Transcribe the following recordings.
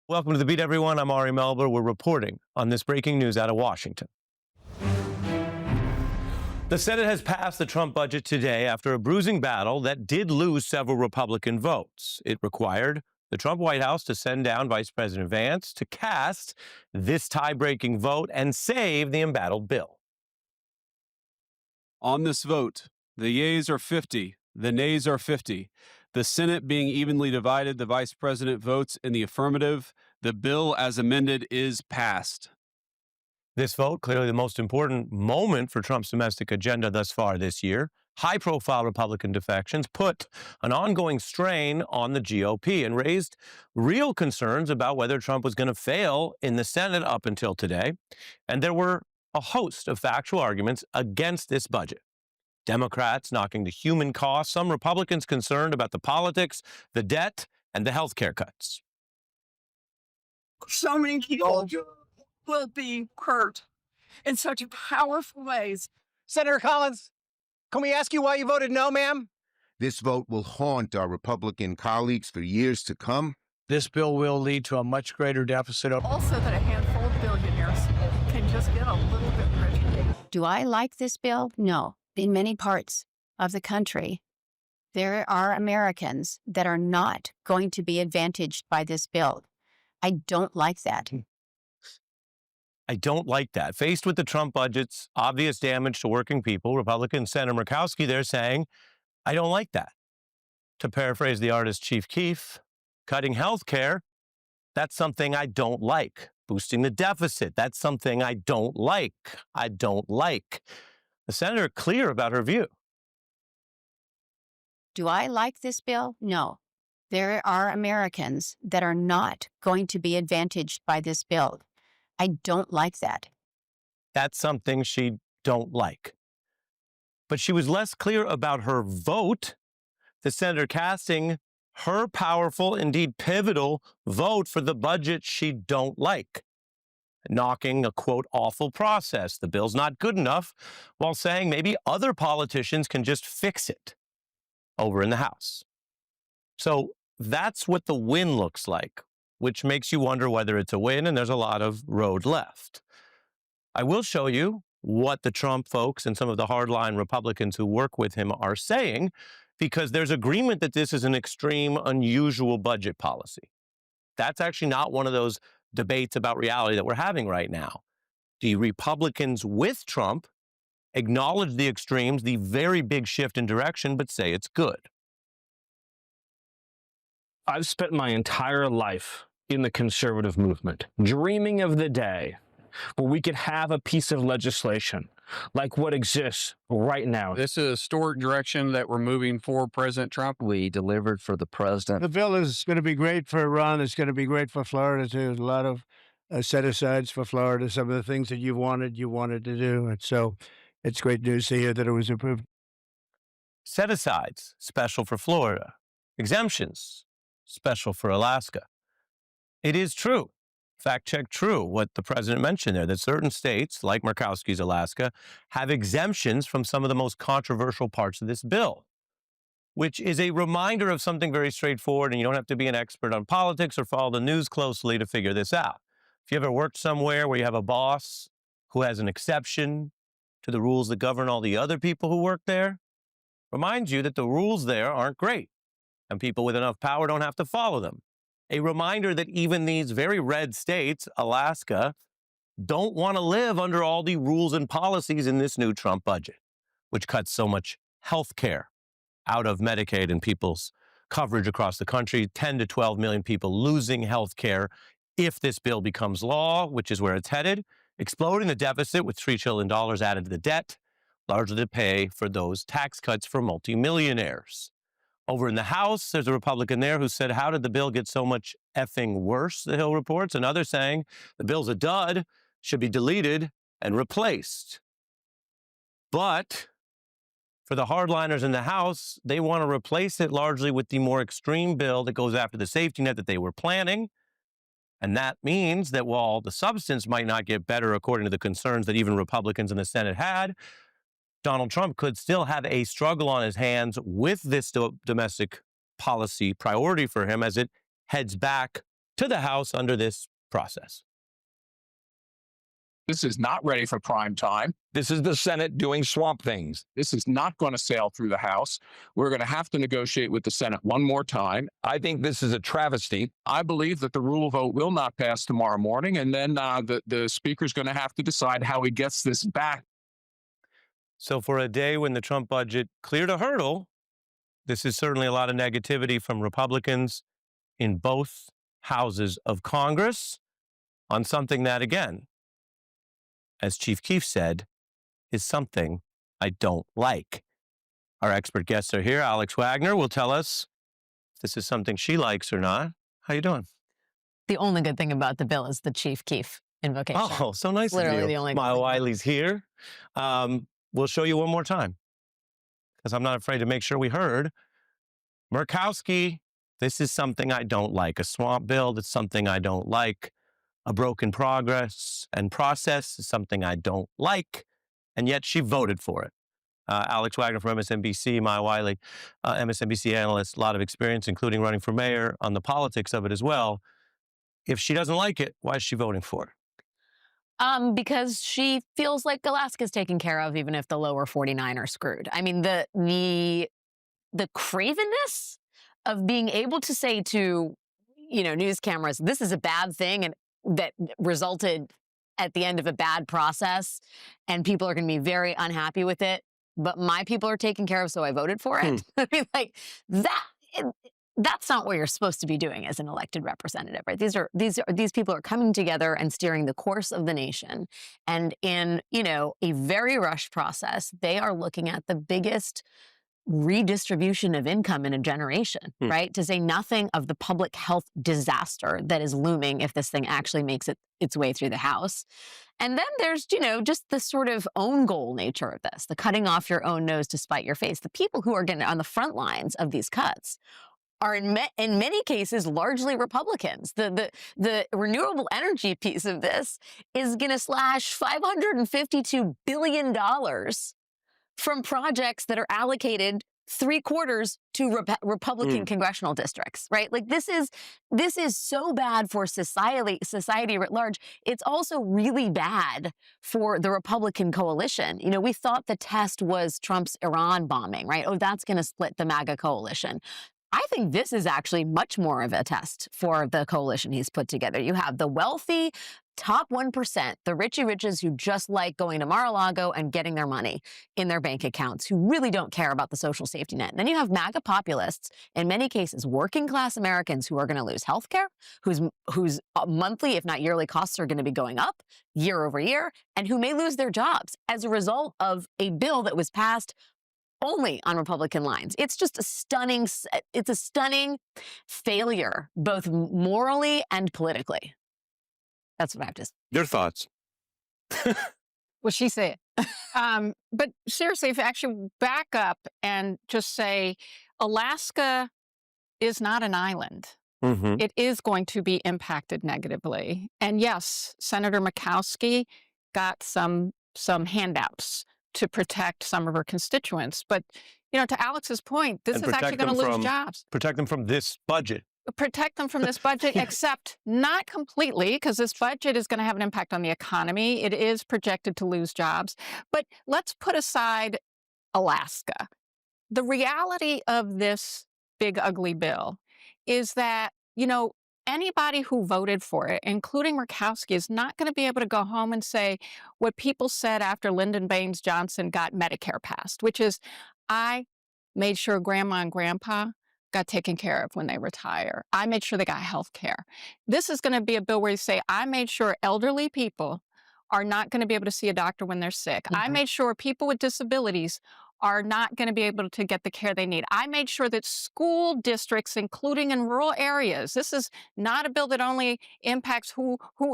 Welcome to The Beat, everyone. I'm Ari Melber. We're reporting on this breaking news out of Washington. The Senate has passed the Trump budget today after a bruising battle that did lose several Republican votes. It required the Trump White House to send down Vice President Vance to cast this tie-breaking vote and save the embattled bill. On this vote, the yeas are 50, the nays are 50. The Senate being evenly divided, the Vice President votes in the affirmative. The bill as amended is passed. This vote, clearly the most important moment for Trump's domestic agenda thus far this year. High-profile Republican defections put an ongoing strain on the GOP and raised real concerns about whether Trump was going to fail in the Senate up until today. And there were a host of factual arguments against this budget. Democrats knocking the human cost, some Republicans concerned about the politics, the debt, and the health care cuts. So many people will be hurt in such powerful ways. Senator Collins, can we ask you why you voted no, ma'am? This vote will haunt our Republican colleagues for years to come. This bill will lead to a much greater deficit. Also that a handful of billionaires can just get a little bit richer. Do I like this bill? No. In many parts of the country, there are Americans that are not going to be advantaged by this bill. I don't like that. I don't like that. Faced with the Trump budget's obvious damage to working people, Republican Senator Murkowski there saying, I don't like that. To paraphrase the artist Chief Keef, cutting health care, that's something I don't like. Boosting the deficit, that's something I don't like. I don't like. The senator clear about her view. Do I like this bill? No. There are Americans that are not going to be advantaged by this bill. I don't like that. That's something she don't like. But she was less clear about her vote. The senator casting her powerful, indeed pivotal vote for the budget she don't like. Knocking a, quote, awful process. The bill's not good enough, while saying maybe other politicians can just fix it over in the House. So that's what the win looks like, which makes you wonder whether it's a win, and there's a lot of road left. I will show you what the Trump folks and some of the hardline Republicans who work with him are saying, because there's agreement that this is an extreme, unusual budget policy. That's actually not one of those debates about reality that we're having right now. The Republicans with Trump acknowledge the extremes, the very big shift in direction, but say it's good. I've spent my entire life in the conservative movement, dreaming of the day where we could have a piece of legislation like what exists right now. This is a historic direction that we're moving for President Trump. We delivered for the president. The bill is going to be great for Iran. It's going to be great for Florida, too. There's a lot of set-asides for Florida, some of the things that you wanted to do. And so it's great news to hear that it was approved. Set-asides, special for Florida. Exemptions, special for Alaska. It is true, fact check true, what the president mentioned there, that certain states, like Murkowski's Alaska, have exemptions from some of the most controversial parts of this bill, which is a reminder of something very straightforward, and you don't have to be an expert on politics or follow the news closely to figure this out. If you ever worked somewhere where you have a boss who has an exception to the rules that govern all the other people who work there, reminds you that the rules there aren't great, and people with enough power don't have to follow them. A reminder that even these very red states, Alaska, don't want to live under all the rules and policies in this new Trump budget, which cuts so much health care out of Medicaid and people's coverage across the country, 10 to 12 million people losing health care if this bill becomes law, which is where it's headed, exploding the deficit with $3 trillion added to the debt, largely to pay for those tax cuts for multimillionaires. Over in the House, there's a Republican there who said, how did the bill get so much effing worse, the Hill reports? And others saying the bill's a dud, should be deleted and replaced. But for the hardliners in the House, they want to replace it largely with the more extreme bill that goes after the safety net that they were planning. And that means that while the substance might not get better according to the concerns that even Republicans in the Senate had, Donald Trump could still have a struggle on his hands with this domestic policy priority for him as it heads back to the House under this process. This is not ready for prime time. This is the Senate doing swamp things. This is not going to sail through the House. We're going to have to negotiate with the Senate one more time. I think this is a travesty. I believe that the rule vote will not pass tomorrow morning, and then the Speaker's going to have to decide how he gets this back. So for a day when the Trump budget cleared a hurdle, this is certainly a lot of negativity from Republicans in both houses of Congress on something that, again, as Chief Keef said, is something I don't like. Our expert guests are here. Alex Wagner will tell us if this is something she likes or not. How you doing? The only good thing about the bill is the Chief Keef invocation. Oh, so nice Literally of you. the only good Mile thing. Wiley's here. We'll show you one more time because I'm not afraid to make sure we heard. Murkowski, this is something I don't like. A swamp bill, that's something I don't like. A broken progress and process is something I don't like, and yet she voted for it. Alex Wagner from MSNBC, Maya Wiley, MSNBC analyst, a lot of experience, including running for mayor, on the politics of it as well. If she doesn't like it, why is she voting for it? Because she feels like Alaska's taken care of, even if the lower 49 are screwed. I mean, the cravenness of being able to say to, news cameras, this is a bad thing, and that resulted at the end of a bad process, and people are going to be very unhappy with it, but my people are taken care of, so I voted for it. I mean, like that's not what you're supposed to be doing as an elected representative, right? These people are coming together and steering the course of the nation, and in a very rushed process, they are looking at the biggest redistribution of income in a generation, right? To say nothing of the public health disaster that is looming if this thing actually makes its way through the House. And then there's, just the sort of own goal nature of this, the cutting off your own nose to spite your face. The people who are getting on the front lines of these cuts are in many cases largely Republicans. The renewable energy piece of this is going to slash $552 billion from projects that are allocated 3/4 to Republican congressional districts, right? Like this is so bad for society writ large. It's also really bad for the Republican coalition. We thought the test was Trump's Iran bombing, right? Oh, that's going to split the MAGA coalition. I think this is actually much more of a test for the coalition he's put together. You have the wealthy top 1%, the Richie Riches who just like going to Mar-a-Lago and getting their money in their bank accounts, who really don't care about the social safety net. And then you have MAGA populists, in many cases, working class Americans who are going to lose health care, whose monthly, if not yearly costs are going to be going up year over year, and who may lose their jobs as a result of a bill that was passed only on Republican lines. It's just a stunning failure, both morally and politically. That's what I have to say. Your thoughts? Well, she said. But seriously, if you actually back up and just say, Alaska is not an island. It is going to be impacted negatively. And yes, Senator Murkowski got some handouts to protect some of her constituents. But, to Alex's point, this is actually going to lose jobs. Protect them from this budget. Protect them from this budget, except not completely, because this budget is going to have an impact on the economy. It is projected to lose jobs. But let's put aside Alaska. The reality of this big, ugly bill is that, anybody who voted for it, including Murkowski, is not going to be able to go home and say what people said after Lyndon Baines Johnson got Medicare passed, which is, I made sure Grandma and Grandpa got taken care of when they retire. I made sure they got health care. This is going to be a bill where you say, I made sure elderly people are not going to be able to see a doctor when they're sick. I made sure people with disabilities are not going to be able to get the care they need. I made sure that school districts, including in rural areas, this is not a bill that only impacts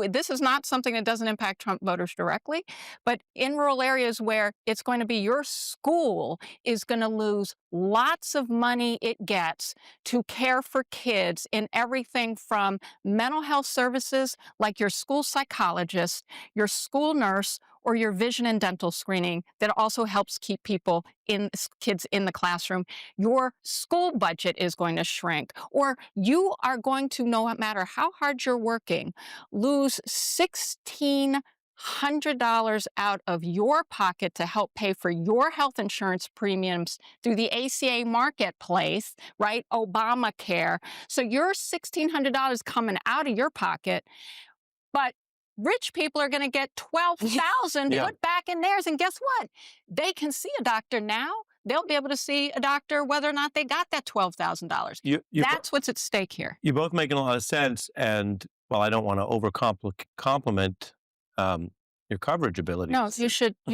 this is not something that doesn't impact Trump voters directly, but in rural areas where it's going to be your school is going to lose lots of money it gets to care for kids in everything from mental health services like your school psychologist, your school nurse, or your vision and dental screening that also helps keep kids in the classroom. Your school budget is going to shrink, or you are going to, no matter how hard you're working, lose $1,600 out of your pocket to help pay for your health insurance premiums through the ACA marketplace, right? Obamacare. So your $1,600 coming out of your pocket, but rich people are going to get $12,000 Yeah. put back in theirs. And guess what? They can see a doctor now. They'll be able to see a doctor whether or not they got that $12,000. That's what's at stake here. You're both making a lot of sense. And while I don't want to compliment your coverage abilities. No, you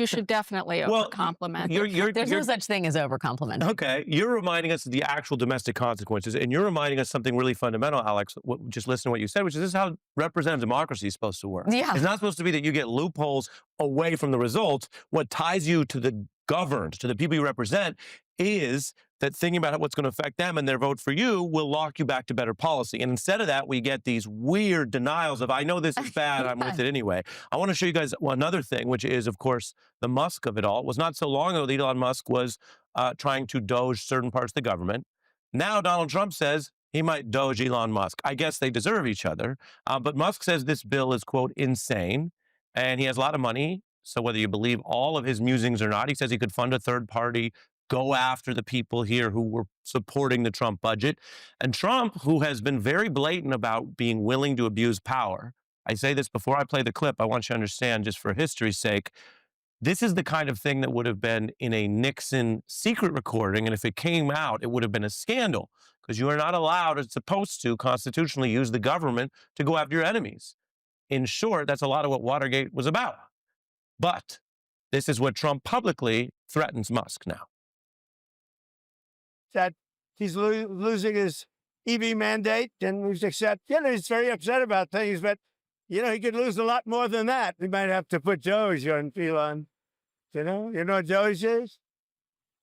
should definitely Well, compliment. There's no such thing as over-compliment. Okay, you're reminding us of the actual domestic consequences, and you're reminding us something really fundamental, Alex. Just listen to what you said, which is this is how representative democracy is supposed to work. Yeah. It's not supposed to be that you get loopholes away from the results. What ties you to the governed, to the people you represent, is that thinking about what's going to affect them and their vote for you will lock you back to better policy. And instead of that, we get these weird denials of, I know this is bad, I'm with it anyway. I want to show you guys another thing, which is, of course, the Musk of it all. It was not so long ago that Elon Musk was trying to doge certain parts of the government. Now Donald Trump says he might doge Elon Musk. I guess they deserve each other. But Musk says this bill is, quote, insane. And he has a lot of money. So whether you believe all of his musings or not, he says he could fund a third party, go after the people here who were supporting the Trump budget. And Trump, who has been very blatant about being willing to abuse power. I say this before I play the clip. I want you to understand, just for history's sake, this is the kind of thing that would have been in a Nixon secret recording. And if it came out, it would have been a scandal, because you are not allowed, as supposed to, constitutionally use the government to go after your enemies. In short, that's a lot of what Watergate was about. But this is what Trump publicly threatens Musk now. That he's losing his EV mandate, and he's he's very upset about things, but he could lose a lot more than that. He might have to put Doge on Elon. You know what Doge is?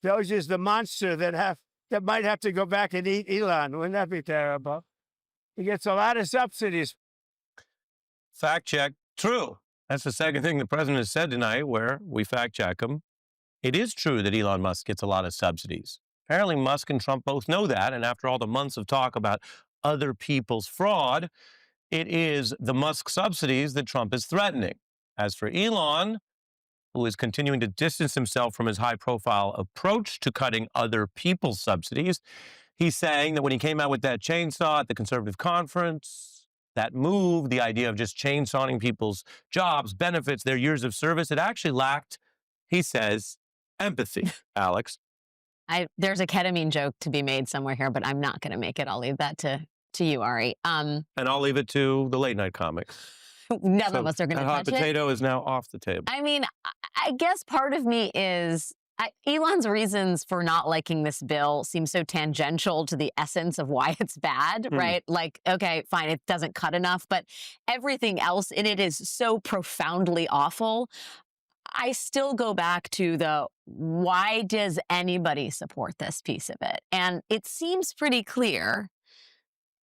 Doge is the monster that might have to go back and eat Elon. Wouldn't that be terrible? He gets a lot of subsidies. Fact check, true. That's the second thing the president has said tonight, where we fact check him. It is true that Elon Musk gets a lot of subsidies. Apparently, Musk and Trump both know that. And after all the months of talk about other people's fraud, it is the Musk subsidies that Trump is threatening. As for Elon, who is continuing to distance himself from his high-profile approach to cutting other people's subsidies, he's saying that when he came out with that chainsaw at the conservative conference, that move, the idea of just chainsawing people's jobs, benefits, their years of service, it actually lacked, he says, empathy, Alex. There's a ketamine joke to be made somewhere here, but I'm not going to make it. I'll leave that to you, Ari. And I'll leave it to the late night comics. None of us are going to touch hot potato is now off the table. I mean, I guess part of me is Elon's reasons for not liking this bill seem so tangential to the essence of why it's bad, right? Like, okay, fine, it doesn't cut enough, but everything else in it is so profoundly awful. I still go back to why does anybody support this piece of it? And it seems pretty clear,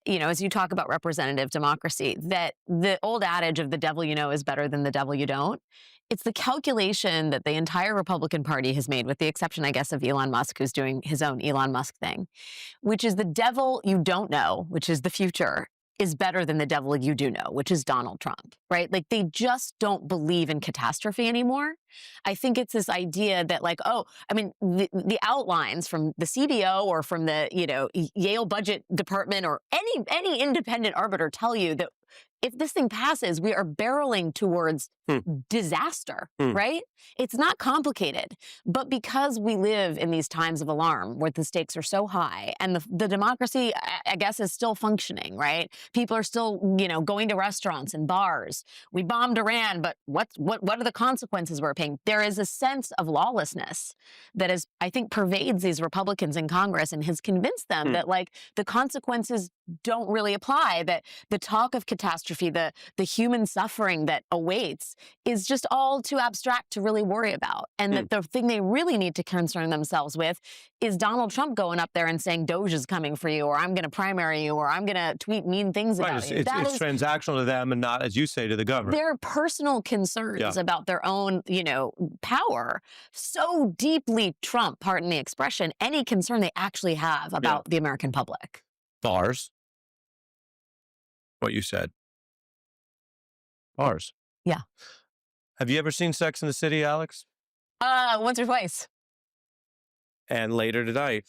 as you talk about representative democracy, that the old adage of the devil you know is better than the devil you don't. It's the calculation that the entire Republican Party has made, with the exception, I guess, of Elon Musk, who's doing his own Elon Musk thing, which is the devil you don't know, which is the future, is better than the devil you do know, which is Donald Trump, right? Like, they just don't believe in catastrophe anymore. I think it's this idea that, like, the outlines from the CBO or from the, Yale Budget Department or any independent arbiter tell you that if this thing passes, we are barreling towards disaster, right? It's not complicated. But because we live in these times of alarm where the stakes are so high and the democracy, I guess, is still functioning, right? People are still, going to restaurants and bars. We bombed Iran, but what are the consequences we're paying? There is a sense of lawlessness that I think, pervades these Republicans in Congress and has convinced them that, like, the consequences don't really apply, that the talk of catastrophe, the human suffering that awaits is just all too abstract to really worry about. And that the thing they really need to concern themselves with is Donald Trump going up there and saying Doge is coming for you, or I'm going to primary you, or I'm going to tweet mean things about you. It's transactional to them and not, as you say, to the government. Their personal concerns about their own, power so deeply trump, pardon the expression, any concern they actually have about the American public. Bars. What you said. Bars. Yeah. Have you ever seen Sex in the City, Alex? Once or twice. And later tonight.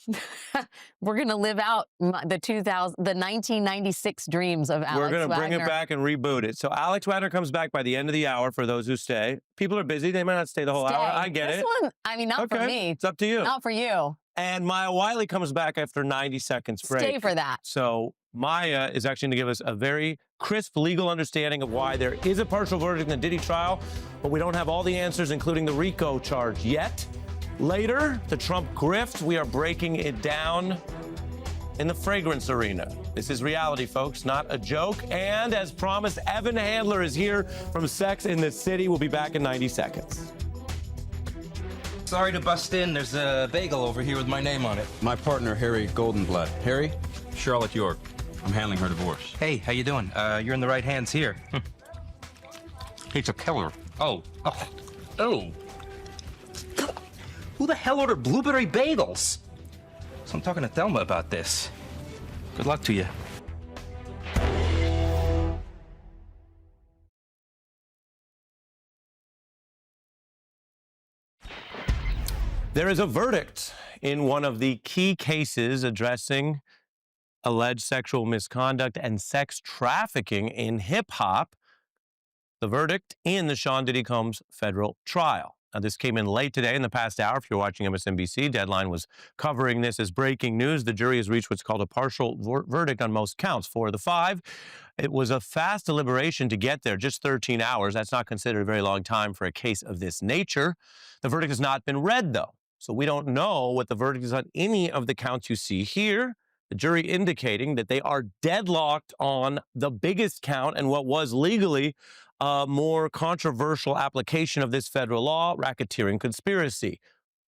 We're going to live out the 1996 dreams of Alex Wagner. We're going to bring it back and reboot it. So Alex Wagner comes back by the end of the hour for those who stay. People are busy. They might not stay the whole hour. I get this it. One, I mean, not for me. It's up to you. Not for you. And Maya Wiley comes back after 90 seconds break. Stay for that. So Maya is actually going to give us a very crisp legal understanding of why there is a partial verdict in the Diddy trial, but we don't have all the answers, including the RICO charge yet. Later, the Trump grift, we are breaking it down in the fragrance arena. This is reality, folks, not a joke. And as promised, Evan Handler is here from Sex in the City. We'll be back in 90 seconds. Sorry to bust in. There's a bagel over here with my name on it. My partner, Harry Goldenblatt. Harry? Charlotte York. I'm handling her divorce. Hey, how you doing? You're in the right hands here. He's a killer. Oh. Who the hell ordered blueberry bagels? So I'm talking to Thelma about this. Good luck to you. There is a verdict in one of the key cases addressing alleged sexual misconduct and sex trafficking in hip-hop. The verdict in the Sean Diddy Combs federal trial. Now, this came in late today in the past hour. If you're watching MSNBC, Deadline was covering this as breaking news. The jury has reached what's called a partial verdict on most counts, 4 of the 5. It was a fast deliberation to get there, just 13 hours. That's not considered a very long time for a case of this nature. The verdict has not been read, though. So we don't know what the verdict is on any of the counts you see here. The jury indicating that they are deadlocked on the biggest count and what was legally a more controversial application of this federal law, racketeering conspiracy.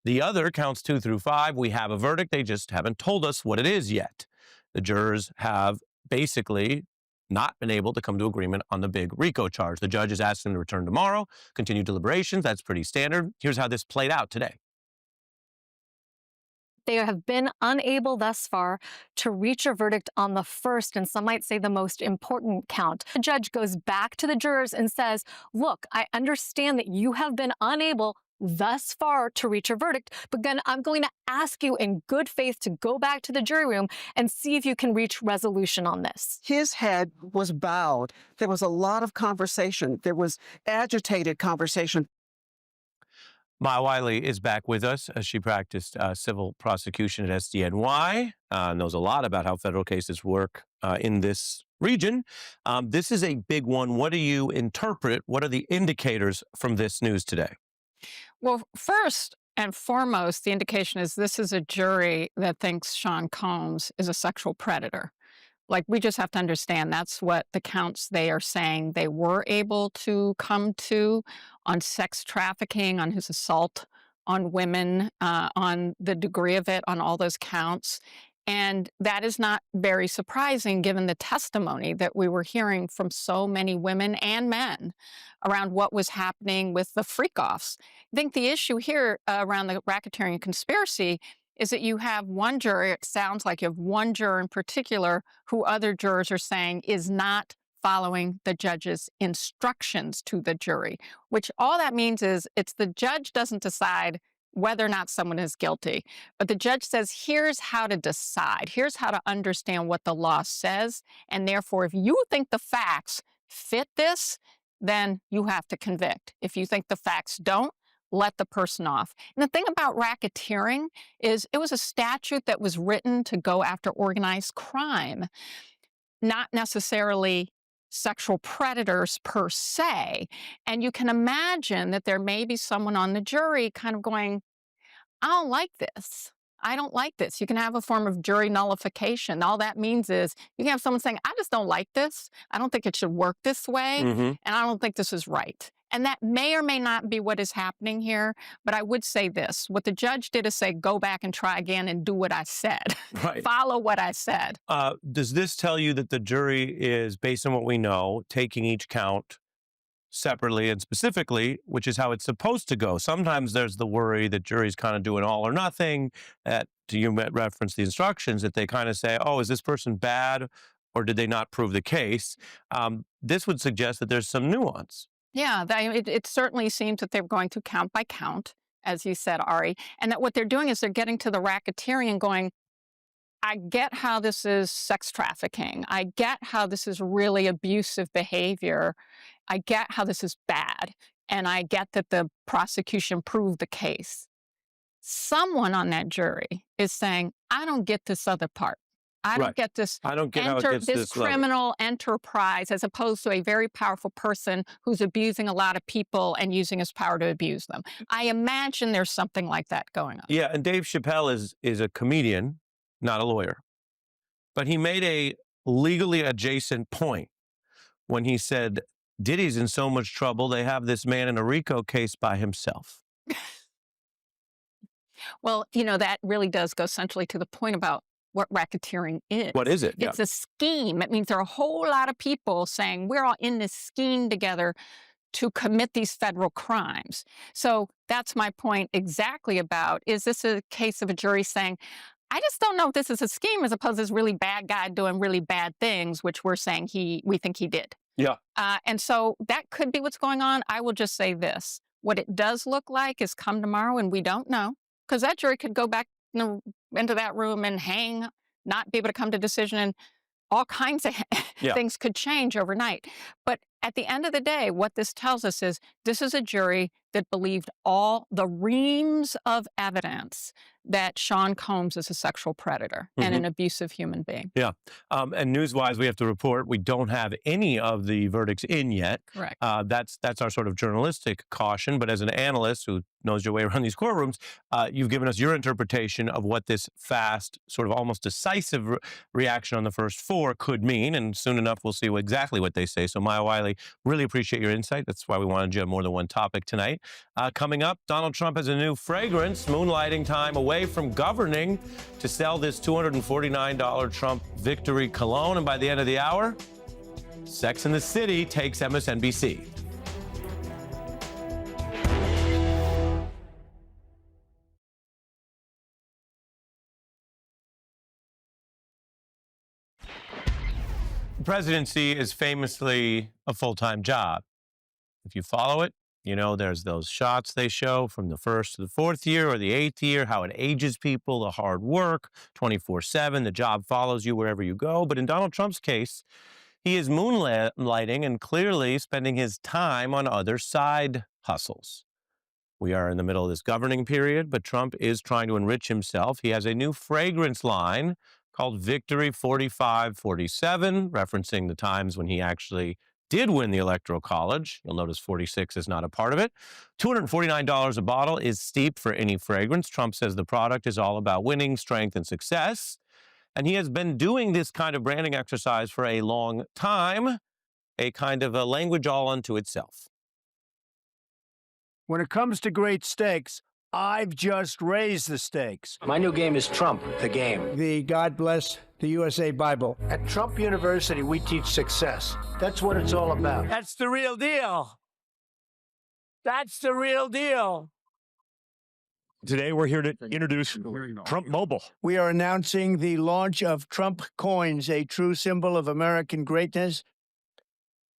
The other, counts 2 through 5, we have a verdict. They just haven't told us what it is yet. The jurors have basically not been able to come to agreement on the big RICO charge. The judge is asking them to return tomorrow, continue deliberations. That's pretty standard. Here's how this played out today. They have been unable thus far to reach a verdict on the first, and some might say the most important count. The judge goes back to the jurors and says, look, I understand that you have been unable thus far to reach a verdict, but then I'm going to ask you in good faith to go back to the jury room and see if you can reach resolution on this. His head was bowed. There was a lot of conversation. There was agitated conversation. Maya Wiley is back with us. She practiced civil prosecution at SDNY, knows a lot about how federal cases work in this region. This is a big one. What do you interpret? What are the indicators from this news today? Well, first and foremost, the indication is this is a jury that thinks Sean Combs is a sexual predator. Like, we just have to understand that's what the counts they are saying they were able to come to on sex trafficking, on his assault on women, on the degree of it, on all those counts. And that is not very surprising given the testimony that we were hearing from so many women and men around what was happening with the freak-offs. I think the issue here around the racketeering conspiracy is that you have one juror, it sounds like you have one juror in particular who other jurors are saying is not following the judge's instructions to the jury, which all that means is it's the judge doesn't decide whether or not someone is guilty, but the judge says, here's how to decide, here's how to understand what the law says, and therefore if you think the facts fit this, then you have to convict. If you think the facts don't, let the person off. And the thing about racketeering is it was a statute that was written to go after organized crime, not necessarily sexual predators per se. And you can imagine that there may be someone on the jury kind of going, I don't like this. I don't like this. You can have a form of jury nullification. All that means is you can have someone saying, I just don't like this. I don't think it should work this way. And I don't think this is right. And that may or may not be what is happening here. But I would say this. What the judge did is say, go back and try again and do what I said. Right. Follow what I said. Does this tell you that the jury is, based on what we know, taking each count separately and specifically, which is how it's supposed to go? Sometimes there's the worry that juries kind of doing all or nothing, that you reference the instructions, that they kind of say, oh, is this person bad or did they not prove the case? This would suggest that there's some nuance. Yeah, it certainly seems that they're going to count by count, as you said, Ari, and that what they're doing is they're getting to the racketeering and going, I get how this is sex trafficking. I get how this is really abusive behavior. I get how this is bad. And I get that the prosecution proved the case. Someone on that jury is saying, I don't get this other part. I don't get this. I don't get how it gets this this level. criminal enterprise, as opposed to a very powerful person who's abusing a lot of people and using his power to abuse them. I imagine there's something like that going on. Yeah, and Dave Chappelle is a comedian, not a lawyer. But he made a legally adjacent point when he said, Diddy's in so much trouble, they have this man in a RICO case by himself. Well, that really does go centrally to the point about what racketeering is. What is it? It's a scheme. It means there are a whole lot of people saying we're all in this scheme together to commit these federal crimes. So that's my point exactly about, is this a case of a jury saying, I just don't know if this is a scheme, as opposed to this really bad guy doing really bad things, which we're saying we think he did. Yeah. And so that could be what's going on. I will just say this. What it does look like is come tomorrow, and we don't know, because that jury could go back into that room and hang, not be able to come to decision, and all kinds of things could change overnight. But at the end of the day, what this tells us is this is a jury that believed all the reams of evidence that Sean Combs is a sexual predator and an abusive human being. Yeah. And news-wise, we have to report we don't have any of the verdicts in yet. Correct. That's our sort of journalistic caution. But as an analyst who knows your way around these courtrooms, you've given us your interpretation of what this fast, sort of almost decisive reaction on the first four could mean. And soon enough, we'll see exactly what they say. So Maya Wiley, really appreciate your insight. That's why we wanted you to have more than one topic tonight. Coming up, Donald Trump has a new fragrance, moonlighting time away from governing, to sell this $249 Trump Victory cologne. And by the end of the hour, Sex and the City takes MSNBC. The presidency is famously a full-time job. If you follow it, there's those shots they show from the first to the fourth year or the eighth year, how it ages people, the hard work, 24/7, the job follows you wherever you go. But in Donald Trump's case, he is moonlighting and clearly spending his time on other side hustles. We are in the middle of this governing period, but Trump is trying to enrich himself. He has a new fragrance line called Victory 4547, referencing the times when he actually did win the Electoral College. You'll notice 46 is not a part of it. $249 a bottle is steep for any fragrance. Trump says the product is all about winning, strength, and success. And he has been doing this kind of branding exercise for a long time, a kind of a language all unto itself. When it comes to great stakes, I've just raised the stakes. My new game is Trump, the game. The God Bless the USA Bible. At Trump University, we teach success. That's what it's all about. That's the real deal. That's the real deal. Today, we're here to introduce Trump Mobile. We are announcing the launch of Trump Coins, a true symbol of American greatness.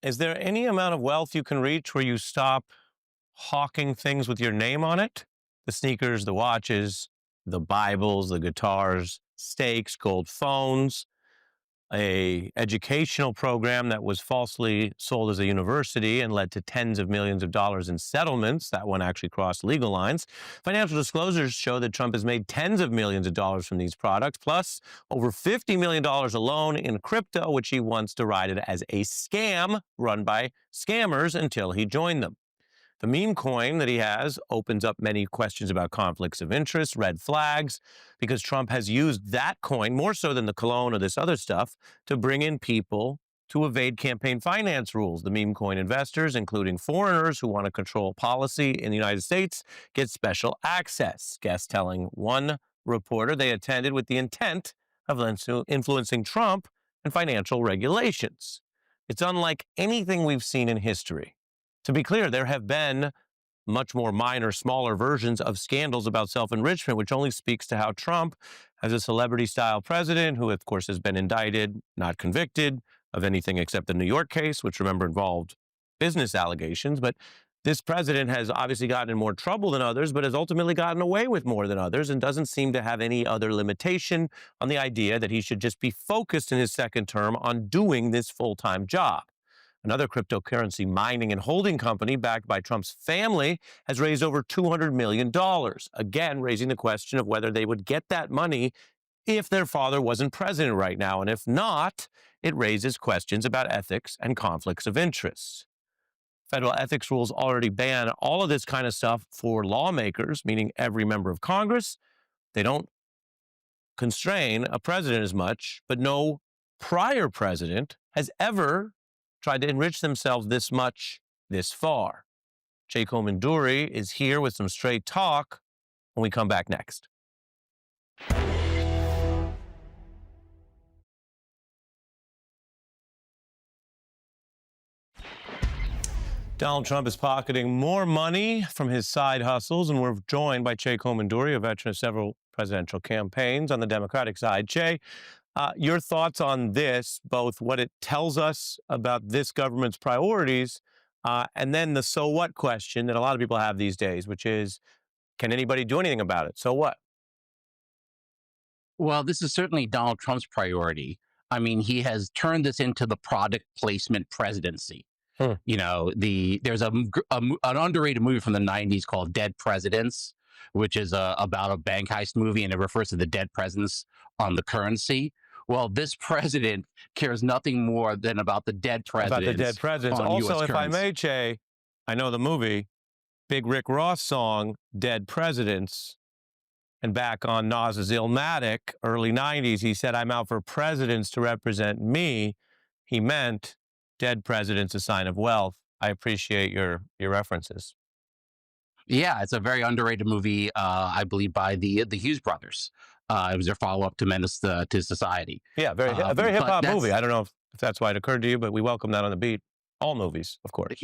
Is there any amount of wealth you can reach where you stop hawking things with your name on it? The sneakers, the watches, the Bibles, the guitars, steaks, gold phones, a educational program that was falsely sold as a university and led to tens of millions of dollars in settlements. That one actually crossed legal lines. Financial disclosures show that Trump has made tens of millions of dollars from these products, plus over $50 million alone in crypto, which he once derided as a scam run by scammers until he joined them. The meme coin that he has opens up many questions about conflicts of interest, red flags, because Trump has used that coin more so than the cologne or this other stuff to bring in people to evade campaign finance rules. The meme coin investors, including foreigners who want to control policy in the United States, get special access. Guests telling one reporter they attended with the intent of influencing Trump and financial regulations. It's unlike anything we've seen in history. To be clear, there have been much more minor, smaller versions of scandals about self-enrichment, which only speaks to how Trump, as a celebrity-style president, who of course has been indicted, not convicted of anything except the New York case, which remember involved business allegations, but this president has obviously gotten in more trouble than others, but has ultimately gotten away with more than others and doesn't seem to have any other limitation on the idea that he should just be focused in his second term on doing this full-time job. Another cryptocurrency mining and holding company backed by Trump's family has raised over $200 million, again raising the question of whether they would get that money if their father wasn't president right now. And if not, it raises questions about ethics and conflicts of interest. Federal ethics rules already ban all of this kind of stuff for lawmakers, meaning every member of Congress. They don't constrain a president as much, but no prior president has ever tried to enrich themselves this much, this far. Jake Omenduri is here with some straight talk when we come back next. Donald Trump is pocketing more money from his side hustles, and we're joined by Jake Omenduri, a veteran of several presidential campaigns on the Democratic side. Jay, your thoughts on this, both what it tells us about this government's priorities, and then the so what question that a lot of people have these days, which is, can anybody do anything about it? So what? Well, this is certainly Donald Trump's priority. I mean, he has turned this into the product placement presidency. You know, there's an underrated movie from the 90s called Dead Presidents, which is about a bank heist movie, and it refers to the dead presidents on the currency. Well, this president cares nothing more than about the dead presidents. About the dead presidents. Also, if I may, Jay, I know the movie, Big Rick Ross song, Dead Presidents. And back on Nas's Illmatic, early 90s, he said, I'm out for presidents to represent me. He meant dead presidents, a sign of wealth. I appreciate your references. Yeah, it's a very underrated movie, I believe, by the Hughes brothers. It was their follow-up to Menace to Society. Yeah, a very hip-hop movie. I don't know if that's why it occurred to you, but we welcome that on the beat. All movies, of course.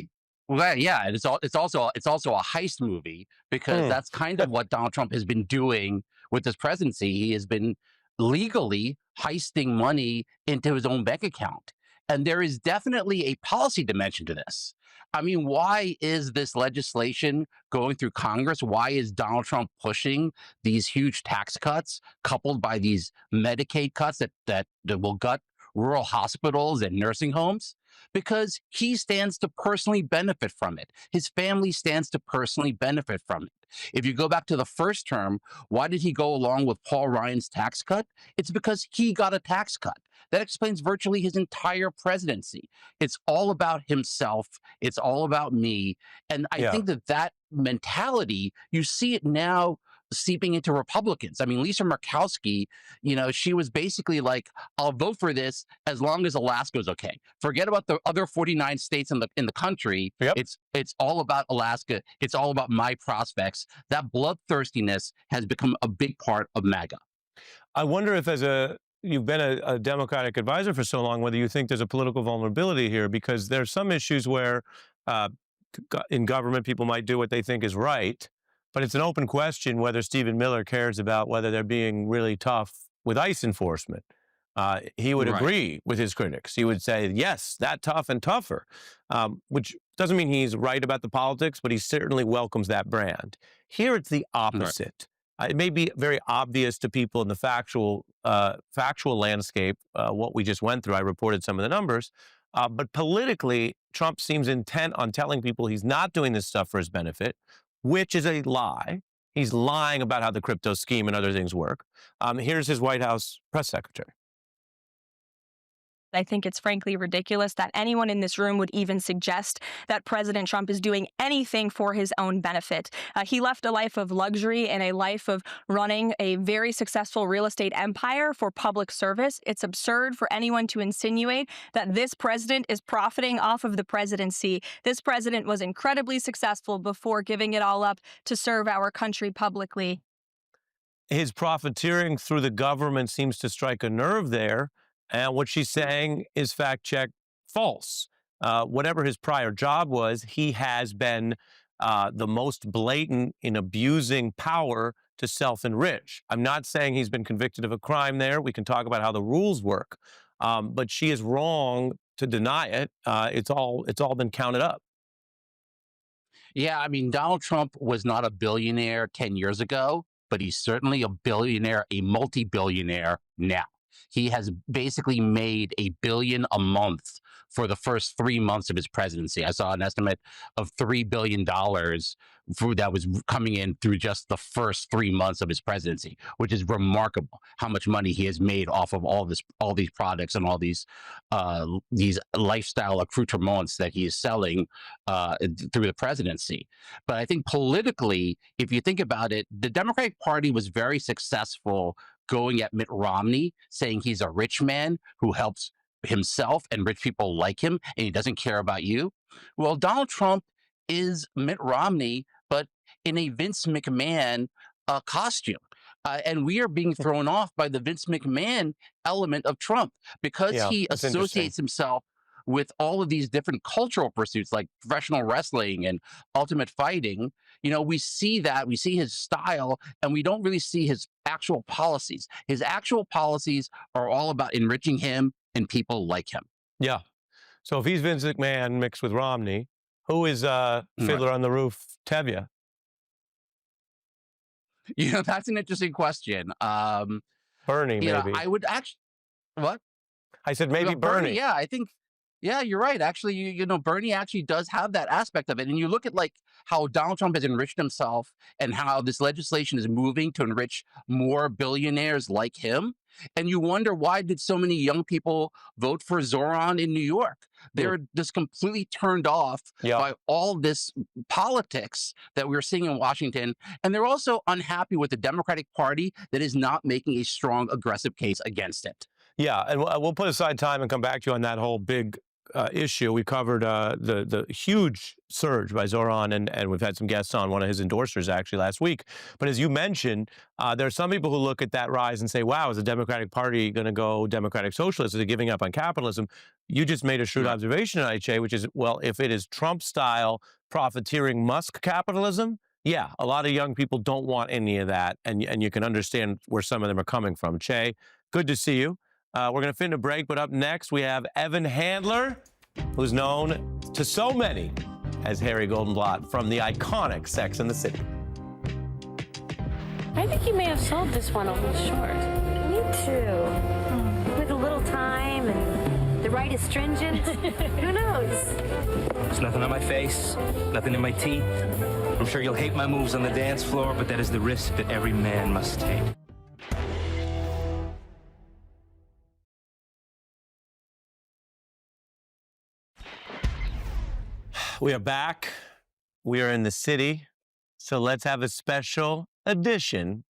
Well, yeah, and it's also a heist movie, because that's kind of what Donald Trump has been doing with his presidency. He has been legally heisting money into his own bank account. And there is definitely a policy dimension to this. I mean, why is this legislation going through Congress? Why is Donald Trump pushing these huge tax cuts coupled by these Medicaid cuts that will gut rural hospitals and nursing homes? Because he stands to personally benefit from it. His family stands to personally benefit from it. If you go back to the first term, why did he go along with Paul Ryan's tax cut? It's because he got a tax cut. That explains virtually his entire presidency. It's all about himself. It's all about me. And I think that mentality, you see it now seeping into Republicans. I mean, Lisa Murkowski, you know, she was basically like, I'll vote for this as long as Alaska's okay. Forget about the other 49 states in the country. It's all about Alaska. It's all about my prospects. That bloodthirstiness has become a big part of MAGA. I wonder if you've been a Democratic advisor for so long, whether you think there's a political vulnerability here, because there's some issues where in government people might do what they think is right. But it's an open question whether Stephen Miller cares about whether they're being really tough with ICE enforcement. He would agree with his critics. He would say, yes, that tough and tougher, which doesn't mean he's right about the politics, but he certainly welcomes that brand. Here it's the opposite. It may be very obvious to people in the factual landscape, what we just went through. I reported some of the numbers. But politically, Trump seems intent on telling people he's not doing this stuff for his benefit, which is a lie. He's lying about how the crypto scheme and other things work. Here's his White House press secretary. I think it's frankly ridiculous that anyone in this room would even suggest that President Trump is doing anything for his own benefit. He left a life of luxury and a life of running a very successful real estate empire for public service. It's absurd for anyone to insinuate that this president is profiting off of the presidency. This president was incredibly successful before giving it all up to serve our country publicly. His profiteering through the government seems to strike a nerve there. And what she's saying is fact check false. Whatever his prior job was, he has been the most blatant in abusing power to self-enrich. I'm not saying he's been convicted of a crime there. We can talk about how the rules work. But she is wrong to deny it. It's all been counted up. Yeah, I mean, Donald Trump was not a billionaire 10 years ago, but he's certainly a billionaire, a multi-billionaire now. He has basically made $1 billion a month for the first 3 months of his presidency. I saw an estimate of $3 billion that was coming in through just the first 3 months of his presidency, which is remarkable how much money he has made off of all these products and all these lifestyle accoutrements that he is selling through the presidency. But I think politically, if you think about it, the Democratic Party was very successful going at Mitt Romney, saying he's a rich man who helps himself and rich people like him, and he doesn't care about you. Well, Donald Trump is Mitt Romney, but in a Vince McMahon costume. And we are being thrown off by the Vince McMahon element of Trump because he associates himself with all of these different cultural pursuits like professional wrestling and ultimate fighting. You know, we see that, we see his style, and we don't really see his actual policies. His actual policies are all about enriching him and people like him. Yeah. So if he's Vince McMahon mixed with Romney, who is Fiddler on the Roof Tevye? You know, that's an interesting question. Bernie, maybe. I would actually, what? I said maybe Bernie. Yeah, I think, yeah, you're right. Actually, you know, Bernie actually does have that aspect of it. And you look at like how Donald Trump has enriched himself and how this legislation is moving to enrich more billionaires like him. And you wonder, why did so many young people vote for Zoran in New York? They're just completely turned off by all this politics that we're seeing in Washington. And they're also unhappy with the Democratic Party that is not making a strong, aggressive case against it. Yeah, and we'll put aside time and come back to you on that whole big issue. We covered the huge surge by Zoran, and we've had some guests on, one of his endorsers actually last week. But as you mentioned, there are some people who look at that rise and say, wow, is the Democratic Party going to go democratic socialist? Is it giving up on capitalism? You just made a shrewd observation tonight, Jay, which is, well, if it is Trump-style profiteering Musk capitalism, yeah, a lot of young people don't want any of that, and you can understand where some of them are coming from. Che, good to see you. We're going to fit a break, but up next we have Evan Handler, who's known to so many as Harry Goldenblatt from the iconic Sex and the City. I think you may have sold this one a little short. Me too. With a little time and the right astringent, who knows? There's nothing on my face, nothing in my teeth. I'm sure you'll hate my moves on the dance floor, but that is the risk that every man must take. We are back. We are in the city. So let's have a special edition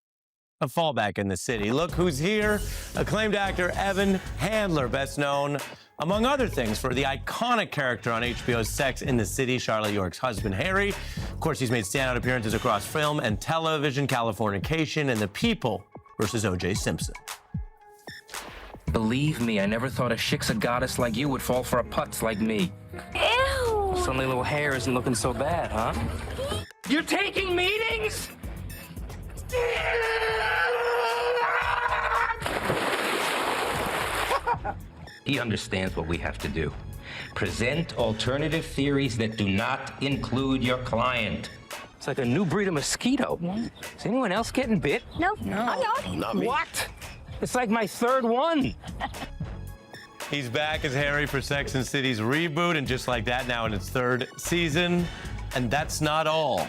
of Fallback in the City. Look who's here. Acclaimed actor Evan Handler, best known, among other things, for the iconic character on HBO's Sex in the City, Charlotte York's husband, Harry. Of course, he's made standout appearances across film and television, Californication, and The People versus O.J. Simpson. Believe me, I never thought a shiksa goddess like you would fall for a putz like me. Ew! Suddenly little hair isn't looking so bad, huh? You're taking meetings? He understands what we have to do. Present alternative theories that do not include your client. It's like a new breed of mosquito. Is anyone else getting bit? Nope. No. I'm not. Not me. What? It's like my third one. He's back as Harry for Sex and the City's reboot, and just like that, now in its third season. And that's not all,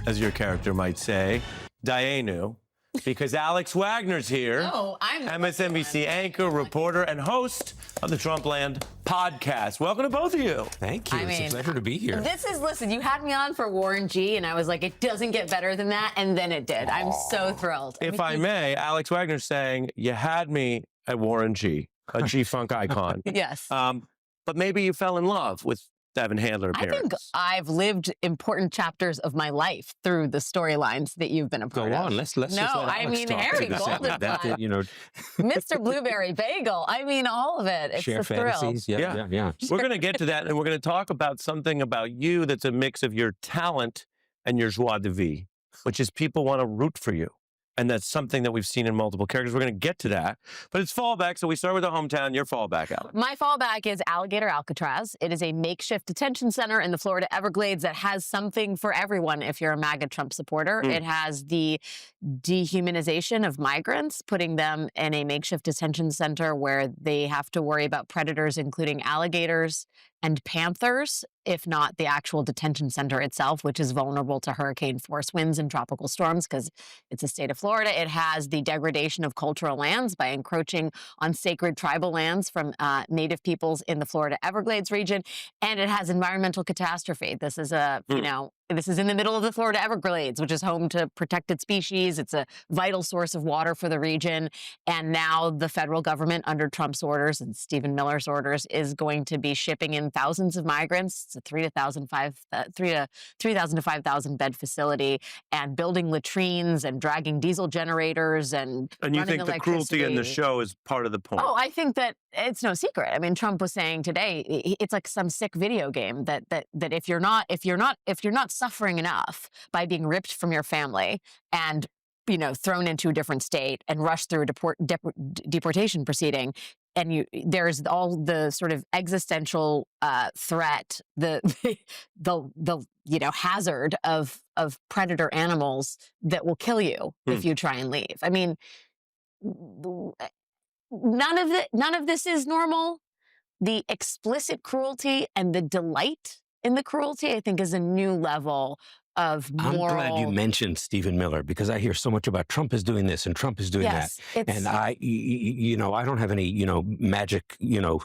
as your character might say. Dayenu, because Alex Wagner's here. No, I'm the MSNBC anchor, reporter, and host of the Trumpland podcast. Welcome to both of you. Thank you. I It's mean, a pleasure to be here. Listen, you had me on for Warren G, and I was like, it doesn't get better than that, and then it did. I'm so thrilled. If I may, Alex Wagner's saying, you had me at Warren G, a G-Funk icon. Yes. But maybe you fell in love with Devin Handler I think appearance. I've lived important chapters of my life through the storylines that you've been a part Go of. on. Let's just No, let I Alex mean, talk Harry to the segment. Goldenblatt. You know, Mr. Blueberry Bagel. I mean, all of it. It's share a thrill. fantasies. Yeah. We're going to get to that, and we're going to talk about something about you that's a mix of your talent and your joie de vivre, which is people want to root for you. And that's something that we've seen in multiple characters. We're going to get to that. But it's fallback, so we start with the hometown. Your fallback, Alex. My fallback is Alligator Alcatraz. It is a makeshift detention center in the Florida Everglades that has something for everyone if you're a MAGA Trump supporter. It has the dehumanization of migrants, putting them in a makeshift detention center where they have to worry about predators, including alligators and panthers, if not the actual detention center itself, which is vulnerable to hurricane force winds and tropical storms because it's a state of Florida. It has the degradation of cultural lands by encroaching on sacred tribal lands from native peoples in the Florida Everglades region. And it has environmental catastrophe. This is this is in the middle of the Florida Everglades, which is home to protected species. It's a vital source of water for the region. And now the federal government, under Trump's orders and Stephen Miller's orders, is going to be shipping in thousands of migrants. It's a 3,000 to 5,000 bed facility, and building latrines and dragging diesel generators and you running think the cruelty in the show is part of the point? Oh, I think that it's no secret. I mean, Trump was saying today, it's like some sick video game that if you're not suffering enough by being ripped from your family and thrown into a different state and rushed through a deportation proceeding, and there's all the sort of existential threat, the hazard of predator animals that will kill you if you try and leave. I mean, none of this is normal. The explicit cruelty and the delight in the cruelty, I think, is a new level of moral. I'm glad you mentioned Stephen Miller, because I hear so much about Trump is doing this and Trump is doing that. And I don't have any, magic,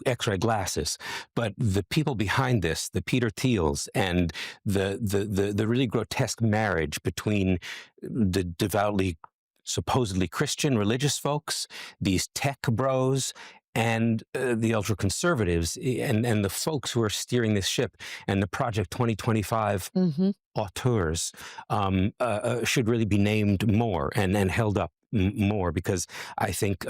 X-ray glasses, but the people behind this, the Peter Thiels and the really grotesque marriage between the devoutly, supposedly Christian religious folks, these tech bros, and the ultra-conservatives and the folks who are steering this ship, and the Project 2025 auteurs should really be named more and held up more, because I think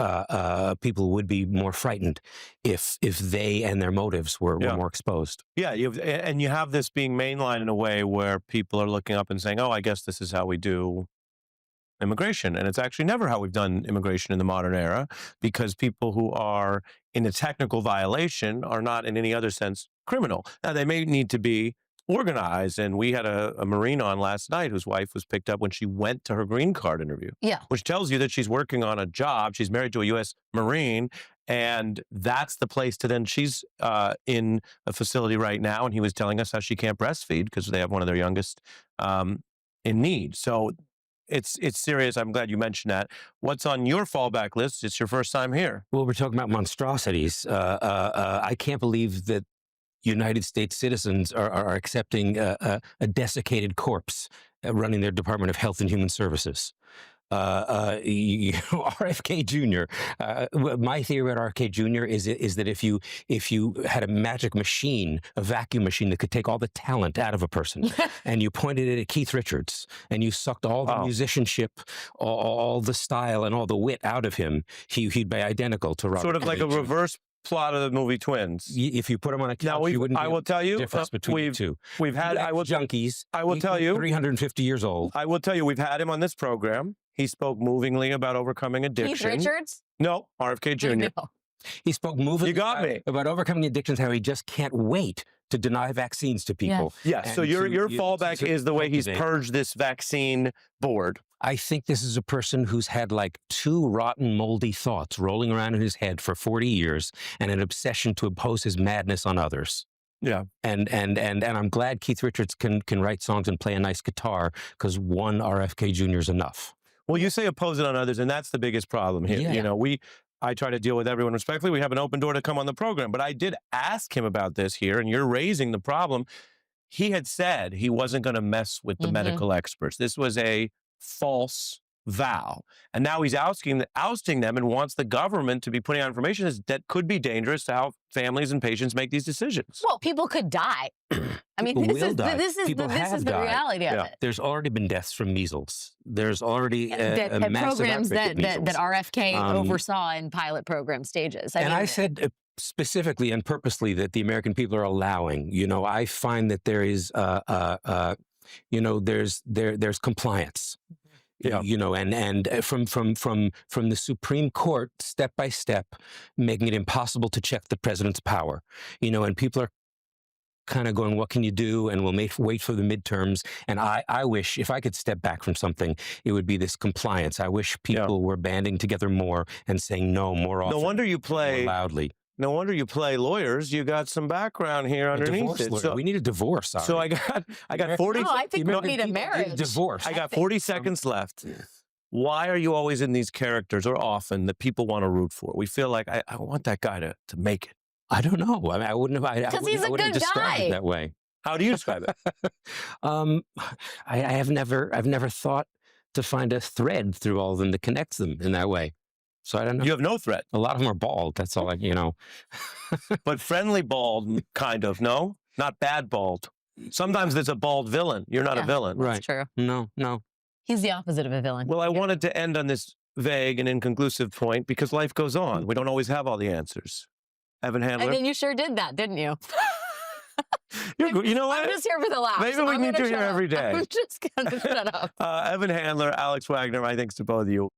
people would be more frightened if they and their motives were more exposed. Yeah, you have this being mainlined in a way where people are looking up and saying, oh, I guess this is how we do immigration. And it's actually never how we've done immigration in the modern era, because people who are in a technical violation are not in any other sense criminal. Now, they may need to be organized. And we had a Marine on last night whose wife was picked up when she went to her green card interview. Yeah. Which tells you that she's working on a job. She's married to a U.S. Marine. And that's the place to then, she's in a facility right now. And he was telling us how she can't breastfeed because they have one of their youngest in need. So it's serious. I'm glad you mentioned that. What's on your fallback list? It's your first time here. Well, we're talking about monstrosities. I can't believe that United States citizens are accepting a desiccated corpse running their Department of Health and Human Services. RFK Jr. My theory about RFK Jr. is that if you had a magic machine, a vacuum machine that could take all the talent out of a person, and you pointed it at Keith Richards, and you sucked all the musicianship, all the style, and all the wit out of him, he'd be identical to Robert. Sort of like a Jr. reverse plot of the movie Twins. If you put them on a couch, you wouldn't. I will tell you, difference between the two. We've had junkies. I will tell you, 350 years old. I will tell you, we've had him on this program. He spoke movingly about overcoming addiction. Keith Richards? No, RFK Jr. No. He spoke movingly about overcoming addictions, how he just can't wait to deny vaccines to people. Yeah, so your fallback is the way he's purged this vaccine board. I think this is a person who's had like 2 rotten, moldy thoughts rolling around in his head for 40 years and an obsession to impose his madness on others. Yeah. And I'm glad Keith Richards can write songs and play a nice guitar, because one RFK Jr. is enough. Well, you say oppose it on others, and that's the biggest problem here. Yeah. You know, I try to deal with everyone respectfully. We have an open door to come on the program, but I did ask him about this here, and you're raising the problem. He had said he wasn't going to mess with the medical experts. This was a false vow. And now he's ousting them and wants the government to be putting out information that could be dangerous to how families and patients make these decisions. Well, people could die. I mean, People this will is die. this is People the, this have is the died. reality of Yeah. it. There's already been deaths from measles. There's already a That massive programs outbreak that of that measles. RFK Um, oversaw in pilot program stages. And mean, I said specifically and purposely that the American people are allowing. You know, I find that there is, you know, there's compliance. Yeah. You know, and from the Supreme Court, step by step, making it impossible to check the president's power. You know, and people are kind of going, what can you do? And we'll wait for the midterms. And I wish, if I could step back from something, it would be this compliance. I wish people were banding together more and saying no more often. No wonder you play more loudly. No wonder you play lawyers. You got some background here A underneath divorce it. lawyer. So, We need a divorce. so I got 40. No, I think we need a Need marriage. divorce. I got 40 seconds left. Why are you always in these characters, or often, that people want to root for? We feel like I want that guy to make it. I don't know. I mean, I wouldn't have. Because he's a I wouldn't good have described guy. it that way. How do you describe it? I've never thought to find a thread through all of them that connects them in that way. So I don't know. You have no threat. A lot of them are bald. That's all. You know. But friendly bald, kind of. No, not bad bald. Sometimes there's a bald villain. You're not a villain. Right. That's true. No. He's the opposite of a villain. Well, I wanted to end on this vague and inconclusive point because life goes on. We don't always have all the answers. Evan Handler. And then you sure did that, didn't you? You know what? I'm just here for the laughs. Maybe we I'm need gonna you here shut up. every day. I'm just gonna shut up. Evan Handler, Alex Wagner, my thanks to both of you.